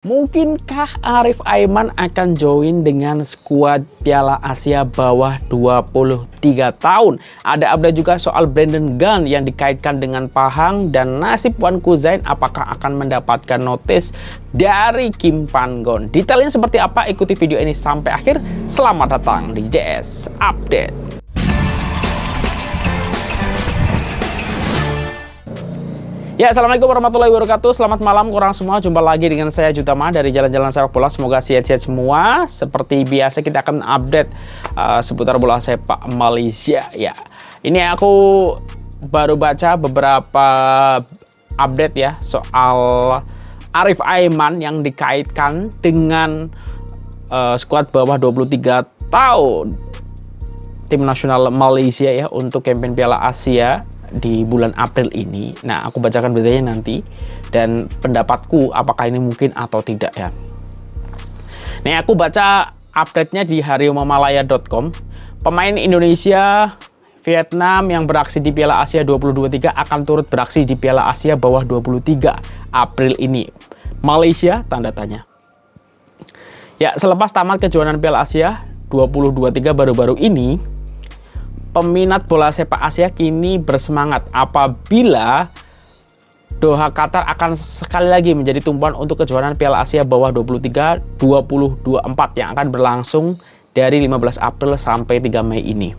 Mungkinkah Arif Aiman akan join dengan skuad Piala Asia bawah 23 tahun? Ada update juga soal Brandon Gunn yang dikaitkan dengan Pahang dan nasib Wan Kuzain apakah akan mendapatkan notis dari Kim Pan-gon. Detailnya seperti apa? Ikuti video ini sampai akhir. Selamat datang di JS Update. Ya, assalamualaikum warahmatullahi wabarakatuh. Selamat malam kurang semua. Jumpa lagi dengan saya Jutama dari Jalan-Jalan Sepak Bola. Semoga sehat-sehat semua. Seperti biasa kita akan update seputar bola sepak Malaysia. Ya, ini aku baru baca beberapa update ya soal Arif Aiman yang dikaitkan dengan skuad bawah 23 tahun tim nasional Malaysia ya untuk kampanye Piala Asia di bulan April ini. Nah, aku bacakan beritanya nanti dan pendapatku apakah ini mungkin atau tidak ya. Nih, aku baca update-nya di harimaumalaya.com. Pemain Indonesia, Vietnam yang beraksi di Piala Asia 2023 akan turut beraksi di Piala Asia bawah 23 April ini. Malaysia tanda tanya. Ya, selepas tamat kejuaraan Piala Asia 2023 baru-baru ini, peminat bola sepak Asia kini bersemangat apabila Doha Qatar akan sekali lagi menjadi tumpuan untuk kejuaraan Piala Asia bawah 23 2024 yang akan berlangsung dari 15 April sampai 3 Mei ini.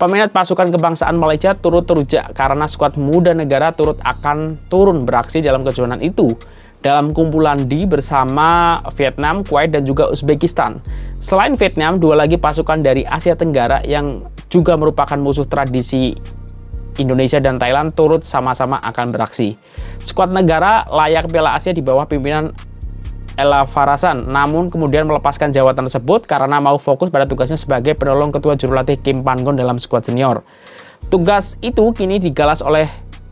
Peminat pasukan kebangsaan Malaysia turut terujak karena skuad muda negara akan turun beraksi dalam kejuaraan itu dalam kumpulan D bersama Vietnam, Kuwait, dan juga Uzbekistan. Selain Vietnam, dua lagi pasukan dari Asia Tenggara yang juga merupakan musuh tradisi Indonesia dan Thailand turut sama-sama akan beraksi. Skuad negara layak Piala Asia di bawah pimpinan Ella Farasan, namun kemudian melepaskan jabatan tersebut karena mau fokus pada tugasnya sebagai penolong ketua jurulatih Kim Pan-gon dalam skuad senior. Tugas itu kini digalas oleh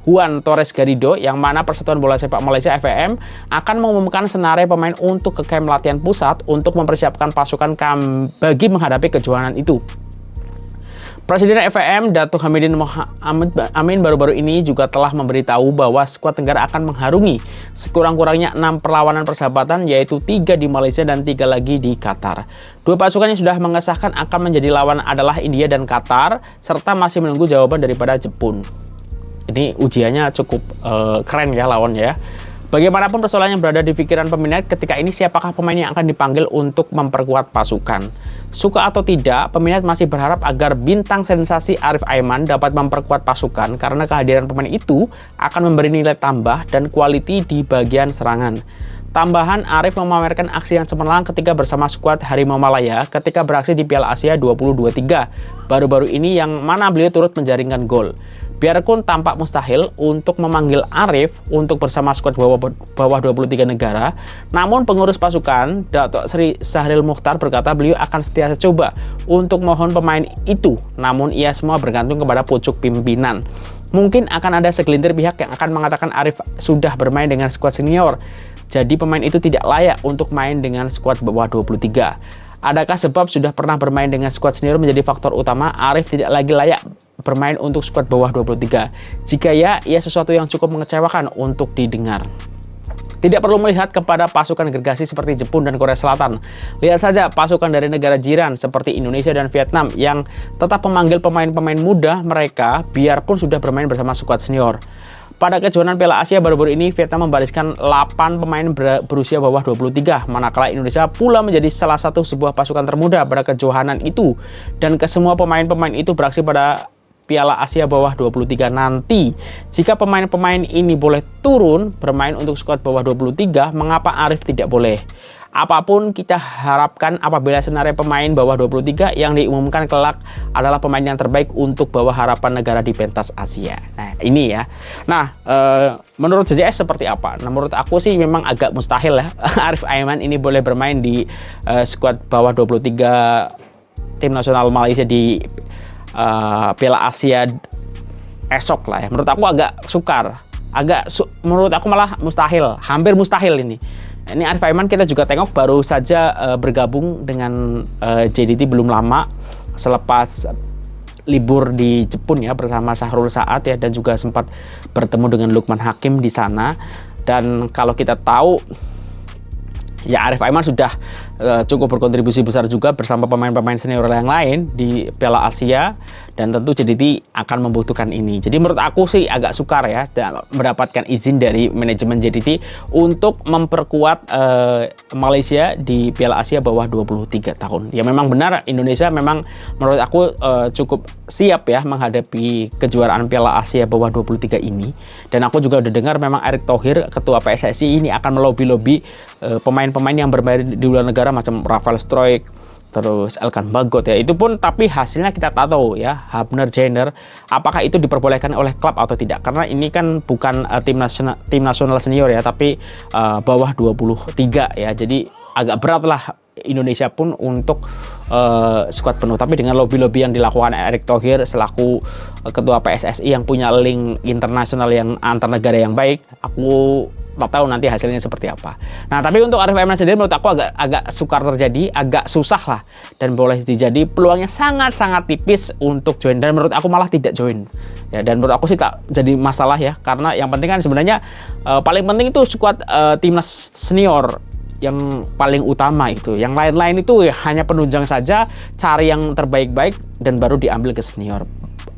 Juan Torres Garrido, yang mana Persatuan Bola Sepak Malaysia (FVM) akan mengumumkan senarai pemain untuk ke kamp latihan pusat untuk mempersiapkan pasukan bagi menghadapi kejuaraan itu. Presiden FVM Datuk Hamidin Mohamad Amin baru-baru ini juga telah memberitahu bahwa skuad Tenggara akan mengharungi sekurang-kurangnya 6 perlawanan persahabatan, yaitu 3 di Malaysia dan 3 lagi di Qatar. Dua pasukan yang sudah mengesahkan akan menjadi lawan adalah India dan Qatar, serta masih menunggu jawaban daripada Jepun. Ini ujiannya cukup keren ya lawannya ya. Bagaimanapun persoalan yang berada di pikiran peminat ketika ini, siapakah pemain yang akan dipanggil untuk memperkuat pasukan. Suka atau tidak, peminat masih berharap agar bintang sensasi Arif Aiman dapat memperkuat pasukan karena kehadiran pemain itu akan memberi nilai tambah dan quality di bagian serangan. Tambahan, Arif memamerkan aksi yang cemerlang ketika bersama skuad Harimau Malaya ketika beraksi di Piala Asia 2023 baru-baru ini, yang mana beliau turut menjaringkan gol. Biarpun tampak mustahil untuk memanggil Arif untuk bersama skuad bawah 23 negara, namun pengurus pasukan Datuk Seri Sahril Mukhtar berkata beliau akan setiasa coba untuk mohon pemain itu, namun ia semua bergantung kepada pucuk pimpinan. Mungkin akan ada segelintir pihak yang akan mengatakan Arif sudah bermain dengan skuad senior, jadi pemain itu tidak layak untuk main dengan skuad bawah 23. Adakah sebab sudah pernah bermain dengan skuad senior menjadi faktor utama Arif tidak lagi layak bermain untuk skuad bawah 23? Jika ya, ia sesuatu yang cukup mengecewakan untuk didengar. Tidak perlu melihat kepada pasukan gergasi seperti Jepun dan Korea Selatan. Lihat saja pasukan dari negara jiran seperti Indonesia dan Vietnam yang tetap memanggil pemain-pemain muda mereka biarpun sudah bermain bersama skuad senior. Pada kejuaraan Piala Asia baru-baru ini, Vietnam membariskan 8 pemain berusia bawah 23, manakala Indonesia pula menjadi salah satu sebuah pasukan termuda pada kejuaraan itu, dan kesemua pemain-pemain itu beraksi pada Piala Asia bawah 23 nanti. Jika pemain-pemain ini boleh turun bermain untuk skuad bawah 23, mengapa Arif tidak boleh? Apapun kita harapkan apabila senarai pemain bawah 23 yang diumumkan kelak adalah pemain yang terbaik untuk bawa harapan negara di pentas Asia. Nah, ini ya. Nah, menurut JS seperti apa? Nah, menurut aku sih memang agak mustahil ya Arif Aiman ini boleh bermain di skuad bawah 23 tim nasional Malaysia di Piala Asia esok lah ya. Menurut aku agak sukar. Menurut aku malah mustahil, hampir mustahil ini. Ini Arif Aiman kita juga tengok baru saja bergabung dengan JDT belum lama selepas libur di Jepun ya bersama Syahrul Saad ya, dan juga sempat bertemu dengan Lukman Hakim di sana. Dan kalau kita tahu Ya, Arif Aiman sudah cukup berkontribusi besar juga bersama pemain-pemain senior yang lain di Piala Asia, dan tentu JDT akan membutuhkan ini. Jadi menurut aku sih agak sukar ya mendapatkan izin dari manajemen JDT untuk memperkuat Malaysia di Piala Asia bawah 23 tahun. Ya memang benar, Indonesia memang menurut aku cukup siap ya menghadapi kejuaraan Piala Asia bawah 23 ini. Dan aku juga udah dengar memang Erick Thohir, ketua PSSI ini akan melobi-lobi pemain-pemain yang bermain di luar negara macam Rafael Struijk, terus Elkan Bagot ya. Itu pun tapi hasilnya kita tak tahu ya, Hubner Jenner apakah itu diperbolehkan oleh klub atau tidak, karena ini kan bukan tim nasional senior ya, tapi bawah 23 ya. Jadi agak berat lah Indonesia pun untuk skuad penuh. Tapi dengan lobby-lobby yang dilakukan Erick Thohir selaku ketua PSSI yang punya link internasional yang antar negara yang baik, aku tak tahu nanti hasilnya seperti apa. Nah, tapi untuk Arif Aiman sendiri menurut aku agak sukar terjadi, agak susah lah, dan boleh jadi peluangnya sangat-sangat tipis untuk join, dan menurut aku malah tidak join ya. Dan menurut aku sih tak jadi masalah ya, karena yang penting kan sebenarnya paling penting itu skuad timnas senior yang paling utama itu. Yang lain-lain itu ya hanya penunjang saja, cari yang terbaik-baik dan baru diambil ke senior.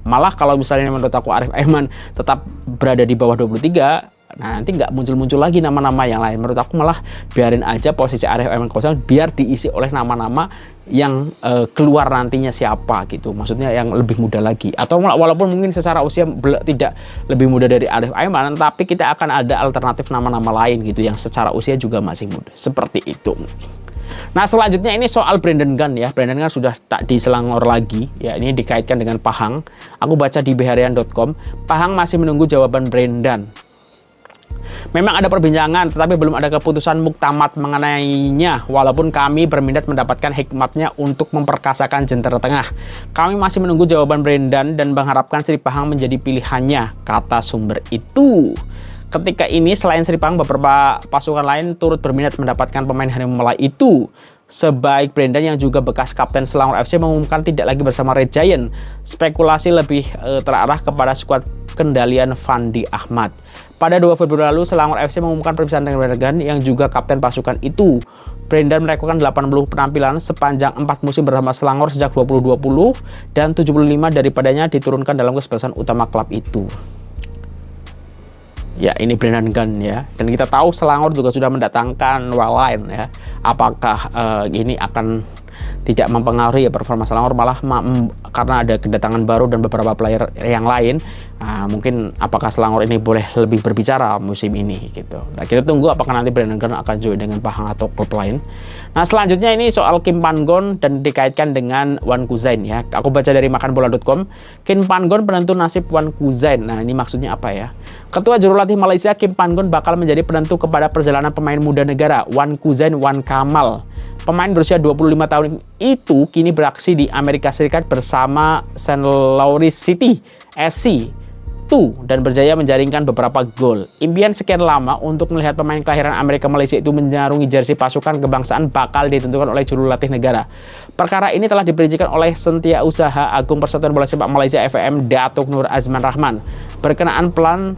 Malah kalau misalnya menurut aku Arif Aiman tetap berada di bawah 23, nah nanti nggak muncul-muncul lagi nama-nama yang lain. Menurut aku malah biarin aja posisi Arif Aiman kosong, biar diisi oleh nama-nama yang keluar nantinya siapa gitu. Maksudnya yang lebih muda lagi, atau walaupun mungkin secara usia tidak lebih muda dari Arif Aiman, tapi kita akan ada alternatif nama-nama lain gitu yang secara usia juga masih muda, seperti itu. Nah, selanjutnya ini soal Brandon Gunn ya. Brandon Gunn sudah tak di Selangor lagi ya. Ini dikaitkan dengan Pahang. Aku baca di beharian.com, Pahang masih menunggu jawaban Brandon. Memang ada perbincangan, tetapi belum ada keputusan muktamad mengenainya. Walaupun kami berminat mendapatkan hikmatnya untuk memperkasakan Jentera Tengah, kami masih menunggu jawaban Brandon dan mengharapkan Sri Pahang menjadi pilihannya, kata sumber itu. Ketika ini, selain Sri Pahang, beberapa pasukan lain turut berminat mendapatkan pemain Harimau Malaya itu. Sebaik Brandon yang juga bekas kapten Selangor FC mengumumkan tidak lagi bersama Red Giant, spekulasi lebih terarah kepada skuad kendalian Fandi Ahmad. Pada 2 Februari lalu, Selangor FC mengumumkan perpisahan dengan Brandon Gunn yang juga kapten pasukan itu. Brandon melakukan 80 penampilan sepanjang 4 musim bersama Selangor sejak 2020, dan 75 daripadanya diturunkan dalam kesebelasan utama klub itu. Ya, ini Brandon Gunn ya. Dan kita tahu Selangor juga sudah mendatangkan Walain ya. Apakah ini akan tidak mempengaruhi ya performa Selangor, malah karena ada kedatangan baru dan beberapa player yang lain, mungkin apakah Selangor ini boleh lebih berbicara musim ini gitu. Nah, kita tunggu apakah nanti Brandon Gunn akan join dengan Pahang atau klub lain. Nah, selanjutnya ini soal Kim Pan-gon dan dikaitkan dengan Wan Kuzain ya. Aku baca dari makanbola.com, Kim Pan-gon penentu nasib Wan Kuzain. Nah, ini maksudnya apa ya? Ketua Jurulatih Malaysia Kim Pan-gon bakal menjadi penentu kepada perjalanan pemain muda negara Wan Kuzain Wan Kamal. Pemain berusia 25 tahun itu kini beraksi di Amerika Serikat bersama St. Louis City SC dan berjaya menjaringkan beberapa gol. Impian sekian lama untuk melihat pemain kelahiran Amerika Malaysia itu menyarungi jersey pasukan kebangsaan bakal ditentukan oleh jurulatih negara. Perkara ini telah diperincikan oleh Sentiausaha Agung Persatuan Bola Sepak Malaysia FAM Datuk Nur Azman Rahman. Berkenaan plan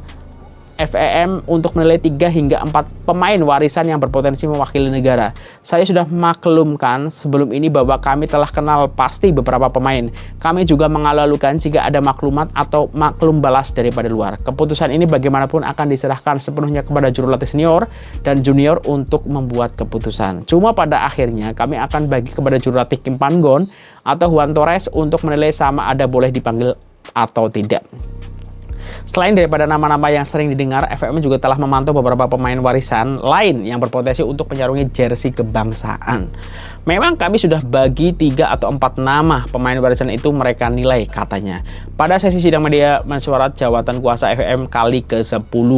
FAM untuk menilai 3 hingga 4 pemain warisan yang berpotensi mewakili negara. Saya sudah maklumkan sebelum ini bahwa kami telah kenal pasti beberapa pemain. Kami juga mengalu-alukan jika ada maklumat atau maklum balas daripada luar. Keputusan ini bagaimanapun akan diserahkan sepenuhnya kepada jurulatih senior dan junior untuk membuat keputusan. Cuma pada akhirnya kami akan bagi kepada jurulatih Kim Pan-gon atau Juan Torres untuk menilai sama ada boleh dipanggil atau tidak. Selain daripada nama-nama yang sering didengar, FAM juga telah memantau beberapa pemain warisan lain yang berpotensi untuk menyarungi jersey kebangsaan. Memang kami sudah bagi 3 atau 4 nama pemain warisan itu mereka nilai, katanya. Pada sesi sidang media mesyuarat jawatan kuasa FAM kali ke-10.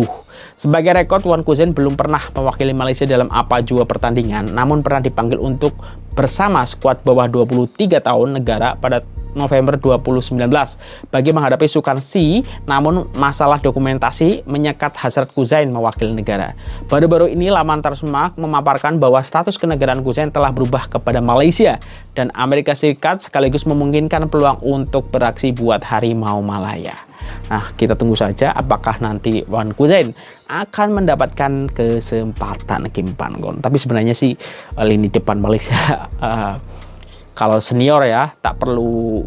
Sebagai rekod, Wan Kuzain belum pernah mewakili Malaysia dalam apa jua pertandingan, namun pernah dipanggil untuk bersama skuad bawah 23 tahun negara pada November 2019 bagi menghadapi Sukan Si, namun masalah dokumentasi menyekat hasrat Kuzain mewakili negara. Baru-baru ini laman Transmart memaparkan bahwa status kenegaraan Kuzain telah berubah kepada Malaysia dan Amerika Serikat sekaligus memungkinkan peluang untuk beraksi buat Harimau Malaya. Nah, kita tunggu saja apakah nanti Wan Kuzain akan mendapatkan kesempatan Kim Pan-gon. Tapi sebenarnya sih lini depan Malaysia kalau senior ya tak perlu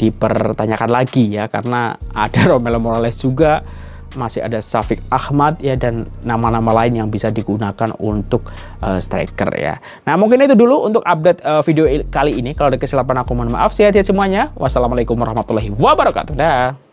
dipertanyakan lagi ya, karena ada Romelu Morales juga, masih ada Syafiq Ahmad ya, dan nama-nama lain yang bisa digunakan untuk striker ya. Nah, mungkin itu dulu untuk update video kali ini. Kalau ada kesilapan aku mohon maaf. Sehat-sehat semuanya. Wassalamualaikum warahmatullahi wabarakatuh. Dah.